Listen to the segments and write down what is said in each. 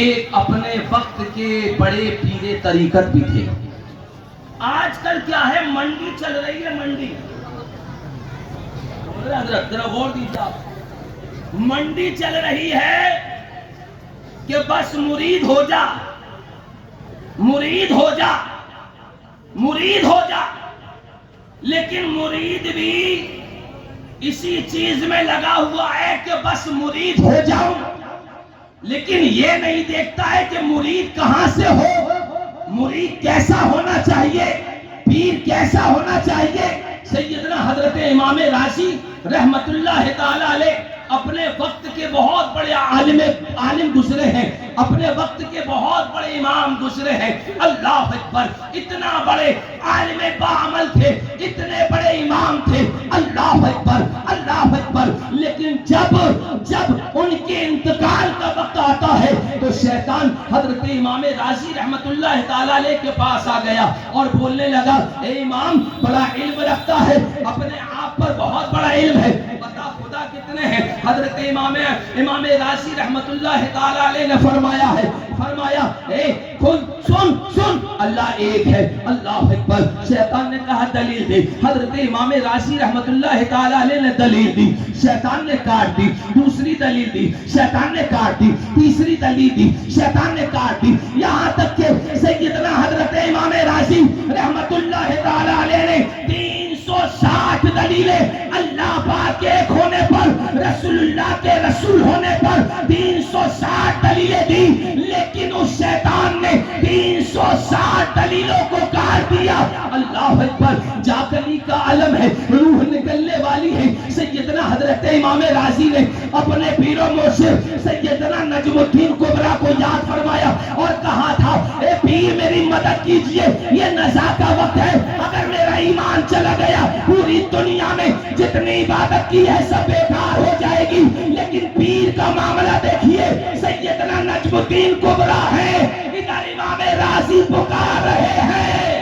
ایک اپنے وقت کے بڑے پیر طریقت بھی تھے۔ آج کل کیا ہے، منڈی چل رہی ہے، منڈی حضرت ذرا غور دیجیے، منڈی چل رہی ہے کہ بس مرید ہو جا، مرید ہو جا، مرید ہو جا، لیکن مرید بھی اسی چیز میں لگا ہوا ہے کہ بس مرید ہو جاؤں، لیکن یہ نہیں دیکھتا ہے کہ مرید کہاں سے ہو، مرید کیسا ہونا چاہیے، پیر کیسا ہونا چاہیے۔ سیدنا حضرت امام رازی رحمت اللہ تعالی علیہ اپنے وقت کے بہت بڑے عالم گزرے ہیں، اپنے وقت کے بہت بڑے امام گزرے ہیں۔ اللہ اکبر، اتنا بڑے عالم باعمل تھے، اتنے بڑے امام تھے، اللہ اکبر اللہ اکبر، لیکن جب ان کے انتقال کا وقت آتا ہے تو شیطان حضرت امام رازی رحمت اللہ تعالی علیہ کے پاس آ گیا اور بولنے لگا، اے امام، بڑا علم رکھتا ہے، اپنے آپ پر بہت بڑا علم ہے، بتا خدا کتنے ہیں؟ حضرت امام رازی رحمت اللہ تعالی علیہ نے فرمایا اے سن اللہ ایک ہے، اللہ اکبر۔ شیطان نے کہا دلیل دے، حضرت امام رازی رحمت اللہ تعالی علیہ نے دلیل دی، شیطان نے کاٹ دی، دوسری دلیل دی، شیطان نے کاٹ دی، تیسری دلیل دی، شیطان نے کاٹ دی، یہاں تک کہ سیدنا حضرت امام رازی رحمت اللہ تعالی علیہ نے 360 دلیلیں اللہ پاک کے ایک ہونے پر، رسول اللہ کے رسول ہونے پر 360 دلیلیں دی، لیکن اس شیطان نے 360 دلیلوں کو کاٹ دیا۔ اللہ اکبر، جاگلی کا علم ہے، روح نکلنے والی ہے۔ سیدنا حضرت امام رازی نے اپنے پیر و مرشد سیدنا نجم الدین کبریٰ کو یاد فرمایا اور کہا تھا، اے پیر میری مدد کیجئے، یہ نزا کا وقت ہے، اگر میرا ایمان چلا گیا پوری دنیا میں جتنی عبادت کی ہے سب بیکار ہو جائے گی، لیکن پیر کا معاملہ دیکھیے، سیدنا نجم الدین کبریٰ ہے، ادھر امام رازی پکار رہے ہیں،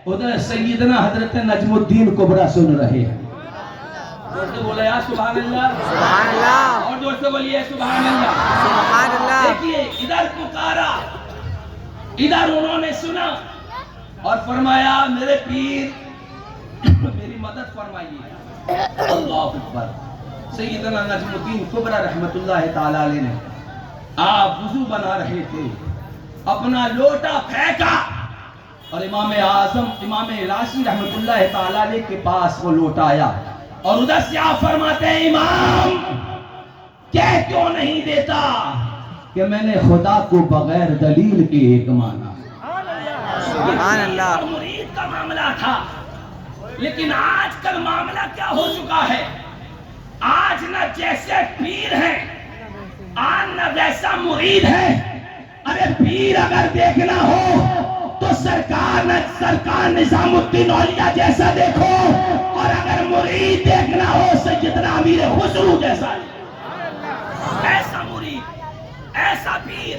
ادھر سیدنا حضرت نجم الدین کبریٰ سن رہے ہیں۔ جور سے بولے یا سبحان اللہ، سبحان اللہ، اور جور سے بولیے سبحان اللہ، سبحان اللہ۔ دیکھیے ادھر پکارا، ادھر انہوں نے سنا اور فرمایا، میرے پیر میری مدد فرمائیے۔ اللہ اکبر۔ سیدنا نجم الدین کبریٰ رحمت اللہ تعالی علیہ نے، آپ وضو بنا رہے تھے، اپنا لوٹا پھینکا اور امام اعظم امام رازی رحمت اللہ تعالی علیہ کے پاس وہ لوٹا آیا اور ادھر سے آپ فرماتے ہیں، امام کہہ کیوں نہیں دیتا کہ میں نے خدا کو بغیر دلیل کے ایک مانا۔ سبحان اللہ۔ مرید کا معاملہ تھا، لیکن آج کل معاملہ کیا ہو چکا ہے، آج نہ جیسے پیر ہیں، آج نہ ویسا مرید ہے۔ ارے پیر اگر دیکھنا ہو تو سرکار نظام الدین اولیاء جیسا دیکھو، اور اگر مرید دیکھنا ہو سیدنا امیر خسرو جیسا، ایسا مرید، ایسا پیر۔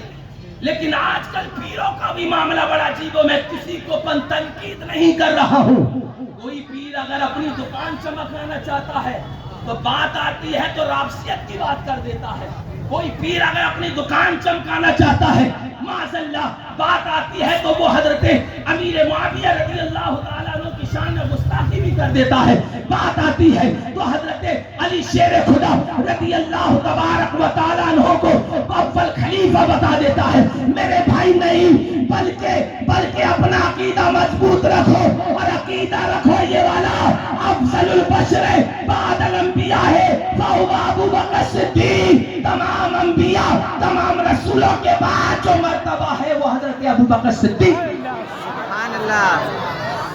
لیکن آج کل پیروں کا بھی معاملہ بڑا عجیب ہے، میں کسی کو تنقید نہیں کر رہا ہوں، کوئی پیر اگر اپنی دکان چمکانا چاہتا ہے تو بات آتی ہے تو رابطیت کی بات کر دیتا ہے، کوئی پیر اگر اپنی دکان چمکانا چاہتا ہے معاذ اللہ بات آتی ہے تو وہ حضرت امیر معاویہ رضی اللہ تعالیٰ عنہ کی شان میں گستاخی بھی کر دیتا ہے، بات آتی ہے تو حضرت علی شیر خدا رضی اللہ تبارک و تعالیٰ عنہ کو اول خلیفہ بتا دیتا ہے۔ میرے بھائی نہیں، بلکہ اپنا عقیدہ مضبوط رکھو، اور عقیدہ رکھو یہ والا، افضل البشر بعد الانبیاء ہے فهو ابو بکر صدیق۔ تمام انبیاء، تمام رسولوں کے بعد جو مرتبہ ہے وہ حضرت ابو بکر صدیق۔ سبحان اللہ۔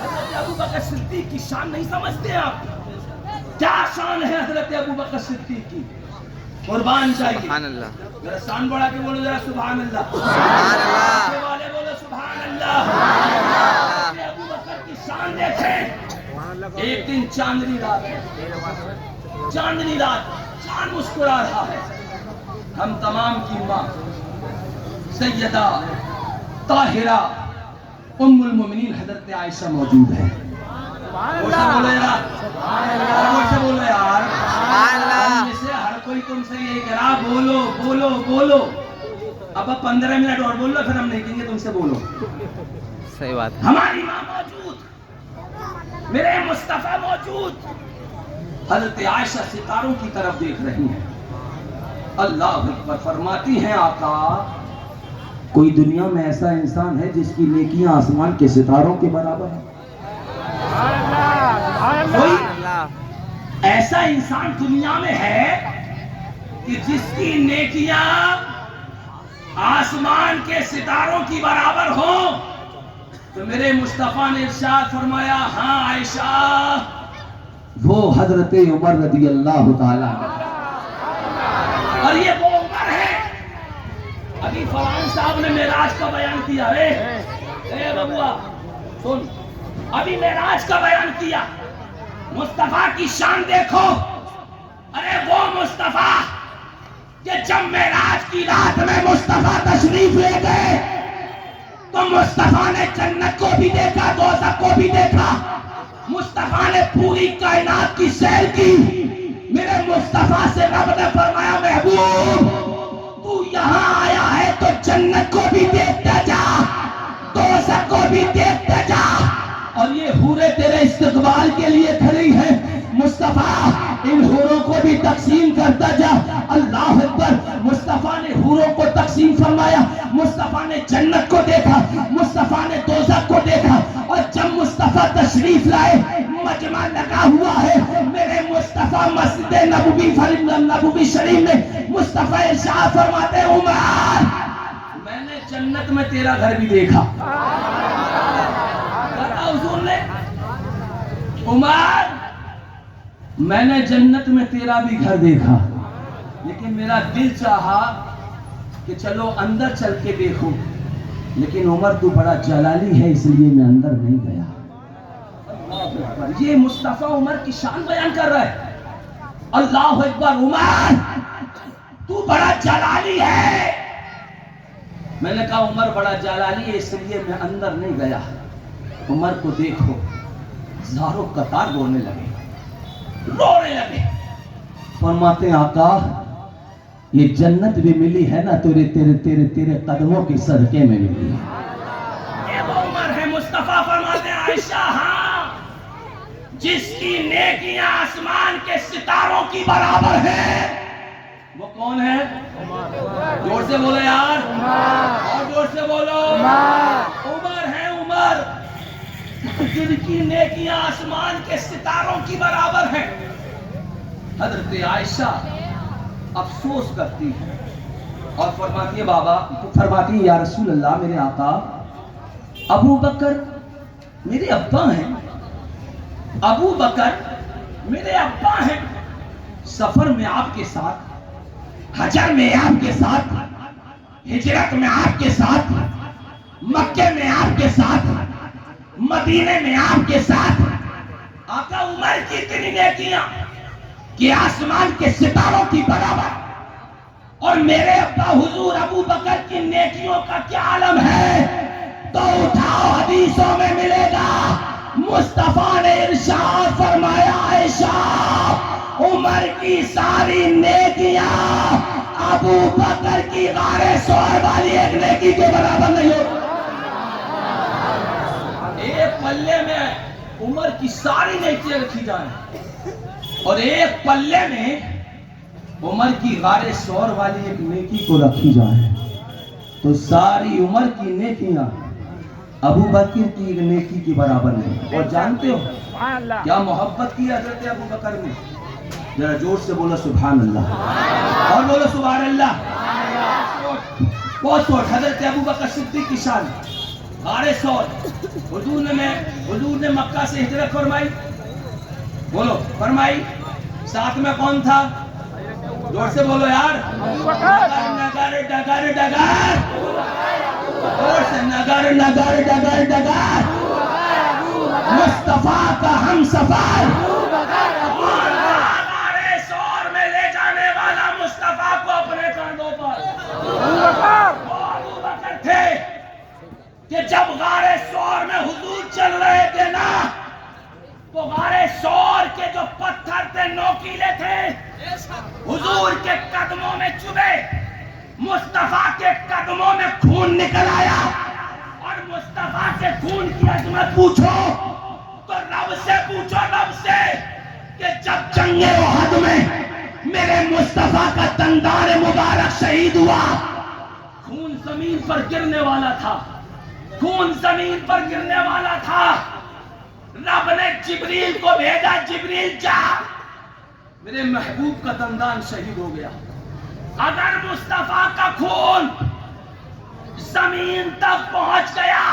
حضرت ابو بکر صدیق کی شان نہیں سمجھتے آپ؟ کیا شان ہے حضرت ابو بکر صدیق کی، قربان جائیے۔ سبحان اللہ، ذرا شان بڑھا کے بولو ذرا سبحان اللہ، سبحان اللہ، والے بولو سبحان اللہ۔ حضرت ابو بکر کی شان دیکھیں، ایک دن چاندنی رات ہے، چاندنی رات، چاند مسکرا رہا ہے، ہم تمام کی ماں سیدہ طاہرہ ام المومنین حضرت عائشہ موجود ہے۔ وہ سے بولو یار، وہ سے بولو یار، سبحان اللہ، ہر کوئی تم سے یہ کہہ رہا بولو بولو بولو۔ اب 15 منٹ اور بول لو پھر ہم نہیں کہیں گے تم سے بولو. صحیح بات ہے. ہماری ماں موجود, میرے مصطفیٰ موجود. حضرت عائشہ ستاروں کی طرف دیکھ رہی ہیں. اللہ اکبر. فرماتی ہیں آقا کوئی دنیا میں ایسا انسان ہے جس کی نیکیاں آسمان کے ستاروں کے برابر ہیں؟ کوئی ایسا انسان دنیا میں ہے کہ جس کی نیکیاں آسمان کے ستاروں کی برابر ہوں؟ تو میرے مصطفیٰ نے ارشاد فرمایا ہاں عائشہ, وہ حضرت عمر رضی اللہ تعالیٰ عنہ. اور یہ وہ عمر ہے. ابھی فرحان صاحب نے معراج کا بیان کیا. اے ببوا سن, ابھی معراج کا بیان کیا. مصطفیٰ کی شان دیکھو. ارے وہ مصطفیٰ کہ جب معراج کی رات میں مصطفیٰ تشریف لے گئے تو مصطفیٰ نے جنت کو بھی دیکھا, دوزخ کو بھی دیکھا. مصطفیٰ نے پوری کائنات کی سیر کی. میرے مصطفیٰ سے رب نے فرمایا محبوب تو یہاں آیا ہے تو جنت کو بھی دیکھتا جا, دوزخ کو بھی دیکھتا جا. اور یہ حوریں تیرے استقبال کے لیے کھڑی ہیں. مصطفیٰ ان حوروں کو بھی تقسیم کرتا جا. اللہ اکبر. مصطفیٰ نے حوروں کو تقسیم فرمایا. مصطفیٰ نے جنت کو دیکھا, مصطفیٰ نے دوزخ کو دیکھا. اور جب مصطفیٰ تشریف لائے مجمع لگا ہوا ہے. میرے مصطفیٰ مسجد نبوی شریف میں مصطفیٰ ارشاد فرماتے ہیں عمر میں نے جنت میں تیرا گھر بھی دیکھا. حضور نے عمر میں نے جنت میں تیرا بھی گھر دیکھا, لیکن میرا دل چاہا کہ چلو اندر چل کے دیکھو, لیکن عمر تو بڑا جلالی ہے اس لیے میں اندر نہیں گیا. یہ مصطفیٰ عمر کی شان بیان کر رہا ہے. اللہ اکبر. عمر تو بڑا جلالی ہے. میں نے کہا عمر بڑا جلالی ہے اس لیے میں اندر نہیں گیا. عمر کو دیکھو زاروں قطار رونے لگے. فرماتے ہیں آقا یہ جنت بھی ملی ہے نا تیرے تیرے تیرے تیرے قدموں کے صدقے میں ملی ہے. یہ وہ عمر ہے. مصطفیٰ فرماتے ہیں عائشہ ہاں جس کی نیکیاں آسمان کے ستاروں کی برابر ہیں. وہ کون ہے؟ زور سے بولو یار, اور زور سے بولو. عمر ہے. عمر جن کی نیکیاں آسمان کے ستاروں کی برابر ہیں. حضرت عائشہ افسوس کرتی ہے اور فرماتی ہے بابا, فرماتی ہے یا رسول اللہ میرے آقا ابو بکر میرے ابا ہیں. ابو بکر میرے ابا ہیں. سفر میں آپ کے ساتھ, حجر میں آپ کے ساتھ, ہجرت میں آپ کے ساتھ, مکے میں آپ کے ساتھ, مدینے میں آپ کے ساتھ. آقا عمر کی اتنی نیکیاں کہ آسمان کے ستاروں کی برابر, اور میرے ابا حضور ابو بکر کی نیکیوں کا کیا عالم ہے. تو اٹھاؤ حدیثوں میں ملے گا. مصطفیٰ نے ارشاد فرمایا عائشہ عمر کی ساری نیکیاں ابو بکر کی غار ثور والی ایک نیکی کے برابر نہیں ہو. ایک پلے میں عمر کی ساری نیکیاں رکھی جائیں اور ایک پلے میں عمر کی غار ثور والی ایک نیکی کو رکھی جائیں تو ساری عمر کی نیکیاں ابو بکر کی ایک نیکی کی برابر نہیں. اور جانتے ہو کیا محبت کی حضرت ابو بکر نے؟ ذرا زور سے بولو سبحان اللہ, اور بولو سبحان اللہ. بہت حضرت ابو بکر صدیق کی شان. غار ثور حضور نے مکہ سے ہجرت فرمائی, بولو فرمائی. ساتھ میں کون تھا؟ زور سے بولو یار. نگر ڈگر ڈگر, زور سے نگر نگر ڈگر ڈگر. مصطفیٰ کا ہم سفر, غار ثور میں لے جانے والا مصطفیٰ کو اپنے کاندھوں پر. وہ ابو بکر تھے کہ جب غار ثور میں حضور چل رہے تھے نا تو غار ثور کے جو پتھر تھے نوکیلے تھے, حضور کے قدموں میں چبھے, مصطفیٰ کے قدم قدموں میں خون نکل آیا اور مصطفیٰ سے خون کی عظمت پوچھو تو رب سے پوچھو، رب سے، کہ جب جنگ احد میں میرے مصطفیٰ کا دندان مبارک شہید ہوا، خون زمین پر گرنے والا تھا، خون زمین پر گرنے والا تھا، رب نے جبریل کو بھیجا، جبریل جا، میرے محبوب کا دندان شہید ہو گیا۔ اگر مصطفیٰ کا خون زمین تک پہنچ گیا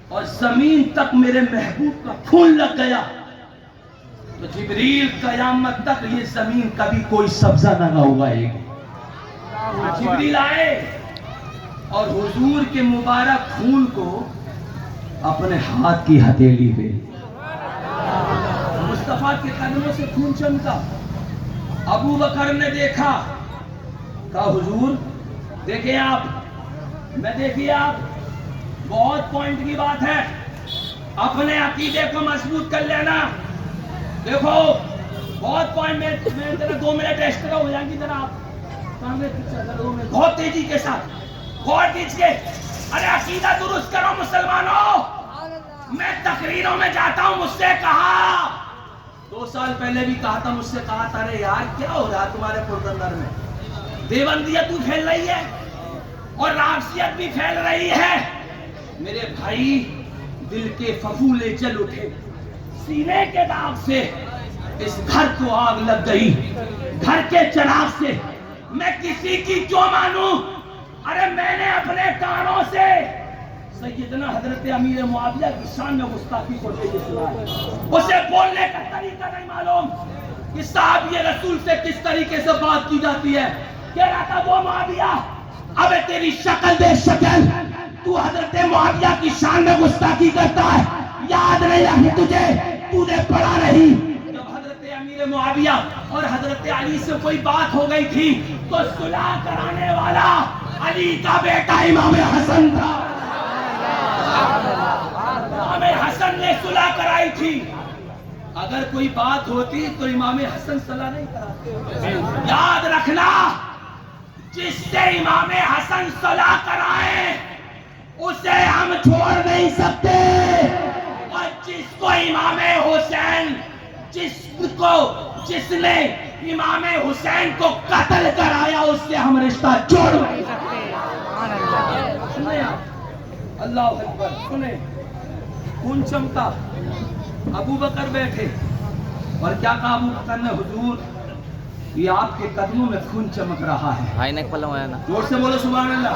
اور زمین تک میرے محبوب کا خون لگ گیا تو جبریل قیامت تک یہ زمین کبھی کوئی سبزہ نہ اگائے گی۔ جبریل آئے اور حضور کے مبارک خون کو اپنے ہاتھ کی ہتھیلی پہ، مصطفیٰ کے قدموں سے خون چمکا۔ ابو بکر نے دیکھا، کہا حضور دیکھیں آپ، میں دیکھیے آپ، بہت پوائنٹ کی بات ہے، اپنے عقیدے کو مضبوط کر لینا۔ دیکھو بہت پوائنٹ میں ذرا 2 منٹ ایکسٹرا ہو جائیں گی، ذرا آپ سامنے بہت تیزی کے ساتھ غور کیجیے۔ ارے عقیدہ درست کرو مسلمانوں۔ میں تقریروں میں جاتا ہوں، مجھ سے کہا 2 سال پہلے بھی کہا تھا، مجھ سے کہا تھا ارے یار کیا ہو رہا تمہارے پردندر میں، دیوبندیت بھی پھیل رہی ہے اور رافضیت بھی پھیل رہی ہے۔ میرے بھائی دل کے پھپھولے جل اٹھے، سینے کے داغ سے اس گھر کو آگ لگ گئی، گھر کے چراغ سے میں کسی کی کیوں مانوں؟ ارے میں نے اپنے کانوں سے سیدنا حضرت امیر معاویہ کی شان میں گستاخی کو لے کے سنا ہے، اسے بولنے کا طریقہ نہیں معلوم کہ صحابی رسول سے کس طریقے سے بات کی جاتی ہے۔ کہہ رہا تھا وہ معاویہ، اب تیری شکل دے شکل، تو حضرت معاویہ کی شان میں گستاخی کرتا ہے، یاد نہیں رہی تجھے، تو نے پڑھا نہیں۔ جب حضرت امیر معاویہ اور حضرت علی سے کوئی بات ہو گئی تھی تو صلح کرانے والا علی کا بیٹا امام حسن تھا، امام حسن نے صلح کرائی تھی۔ اگر کوئی بات ہوتی تو امام حسن صلح نہیں کراتے۔ یاد رکھنا، جس سے امام حسن صلح کرائیں اسے ہم چھوڑ نہیں سکتے، اور جس کو امام حسین، جس نے امام حسین کو قتل کرایا اس سے ہم رشتہ جوڑ نہیں سکتے۔ سنیں آپ، اللہ اکبر، سنیں، خون چمکا، ابو بکر بیٹھے اور کیا کہا ابو بکر نے؟ حضور یہ آپ کے قدموں میں خون چمک رہا ہے۔ بھائی نے پلو آیا نا، زور سے بولو سبحان اللہ۔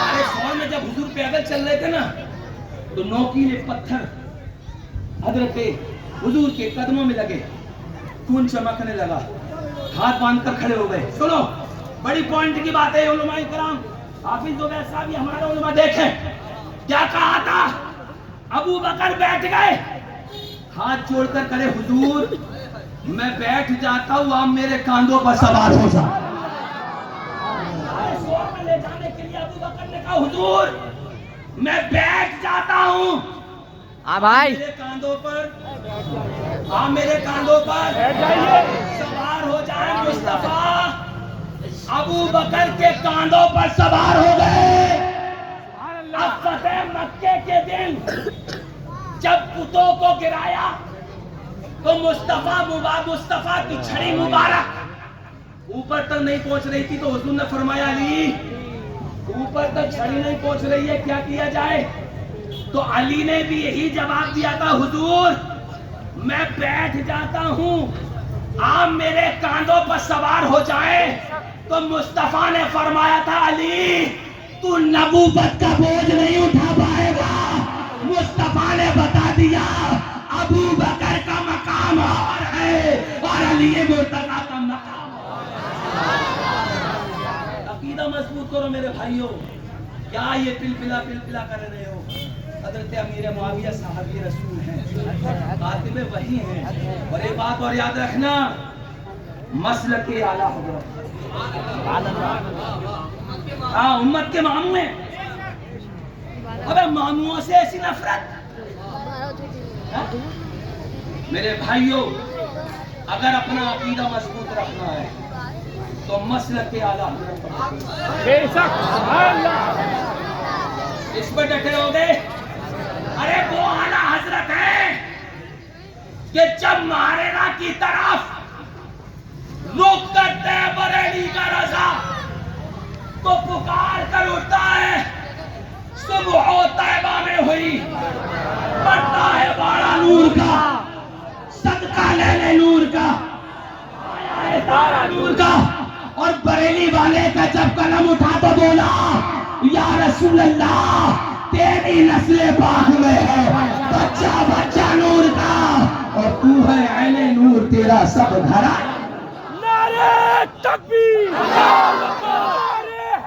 ارے سور میں جب حضور پیدل چل رہے تھے نا تو نوکیلے پتھر حضرت حضور کے قدموں میں لگے، خون چمکنے لگا، ہاتھ باندھ کر کھڑے ہو گئے۔ سنو بڑی پوائنٹ کی بات ہے علماء کرام، حافظ زبیر صاحب ہمارے علماء دیکھیں کیا کہا تھا۔ ابو بکر بیٹھ گئے، ہاتھ جوڑ کر کرے حضور میں بیٹھ جاتا ہوں، آپ میرے کاندھوں پر سوار ہو جائیں۔ سور میں لے جانے کے لیے ابو بکر نے کہا حضور میں بیٹھ جاتا ہوں، ہاں بھائی، میرے کاندھوں پر، آپ میرے کاندھوں پر سوار ہو جائیں۔ مصطفیٰ ابو بکر کے کاندھوں پر سوار ہو گئے۔ اب فتح مکے کے دن جب بتوں کو گرایا تو مصطفیٰ کی چھڑی مبارک اوپر تک نہیں پہنچ رہی تھی، تو حضور نے فرمایا علی اوپر تک چھڑی نہیں پہنچ رہی ہے، کیا کیا جائے؟ تو علی نے بھی یہی جواب دیا تھا حضور میں بیٹھ جاتا ہوں، آپ میرے کاندھوں پر سوار ہو جائیں۔ تو مصطفیٰ نے فرمایا تھا علی تو نبوت کا بوجھ نہیں اٹھا پائے گا۔ مصطفیٰ نے بتا دیا ابو بکر کا مقام اور ہے اور علی مرتضیٰ کا مقام اور ہے۔ عقیدہ مضبوط کرو میرے بھائیوں، کیا یہ پلپلا کر رہے ہو؟ حضرت امیر معاویہ صحابی رسول ہیں، قاتل وحی ہیں، اور ایک بات اور یاد رکھنا، مسلک اعلیٰ حضرت، امت کے ماموں ہیں۔ ابے ماموں سے ایسی نفرت؟ میرے بھائیوں اگر اپنا عقیدہ مضبوط رکھنا ہے تو مسلک کے اعلیٰ بے شک اس پر ڈٹے ہو گئے. ارے وہ اعلیٰ حضرت ہیں کہ جب مہاریرا کی طرف رخ کرتے ہیں بریلی کا رضا تو پکار کر اٹھتا ہے صبح و طیبہ میں ہوئی پڑتا ہے باڑا نور کا صدقہ لے لے نور کا آیا ہے تارا نور کا. اور بریلی والے کا جب قلم اٹھا تو بولا یا رسول اللہ تیری نسل پاک میں ہے بچہ بچہ نور کا اور تو ہے عین نور تیرا سب گھرا. نعرہ تکبیر نعرہ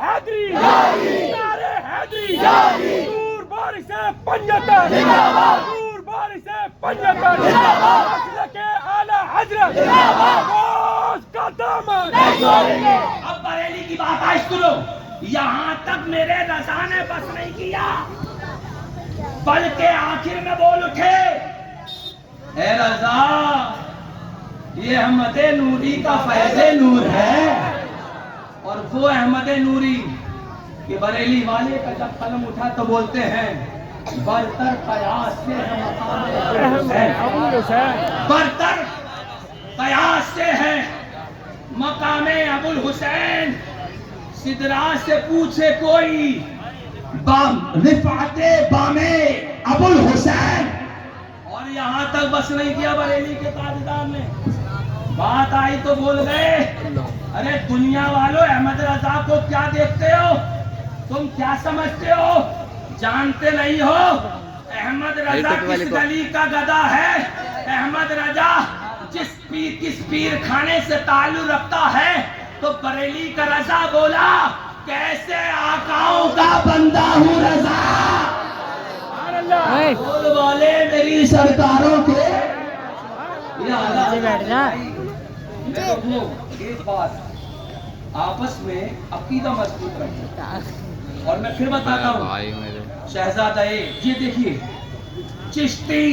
حیدری نعرہ حیدری نور بارش پنجتن نور بارش پنجتن مسلک اعلیٰ حضرت غوث کا دامن. اب بریلی کی بات آج سنو. یہاں تک میرے رضا نے بس نہیں کیا بلکہ آخر میں بول اٹھے اے رضا یہ احمد نوری کا فیض نور ہے. اور وہ احمد نوری کہ بریلی والے کا جب قلم اٹھا تو بولتے ہیں برتر قیاس سے ہے مقام حسین. برتر قیاس سے ہے مقام ابو الحسین. سدرا سے پوچھے کوئی رفعت بام ابو الحسین. اور یہاں تک بس نہیں کیا بریلی کے تاجدار نے بات آئی تو بول گئے ارے دنیا والوں احمد رضا کو کیا دیکھتے ہو تم کیا سمجھتے ہو جانتے نہیں ہو احمد رضا کس گلی کا گدا ہے. احمد رضا کس پیر خانے سے تعلق رکھتا ہے. تو بریلی کا رضا بولا کیسے آقاؤں کا بندہ ہوں رضا. بول والے میری سرکاروں کے ایک بات آپس میں عقیدہ مضبوط رکھتے. اور میں پھر بتاتا ہوں شہزادہ یہ دیکھیے چشتی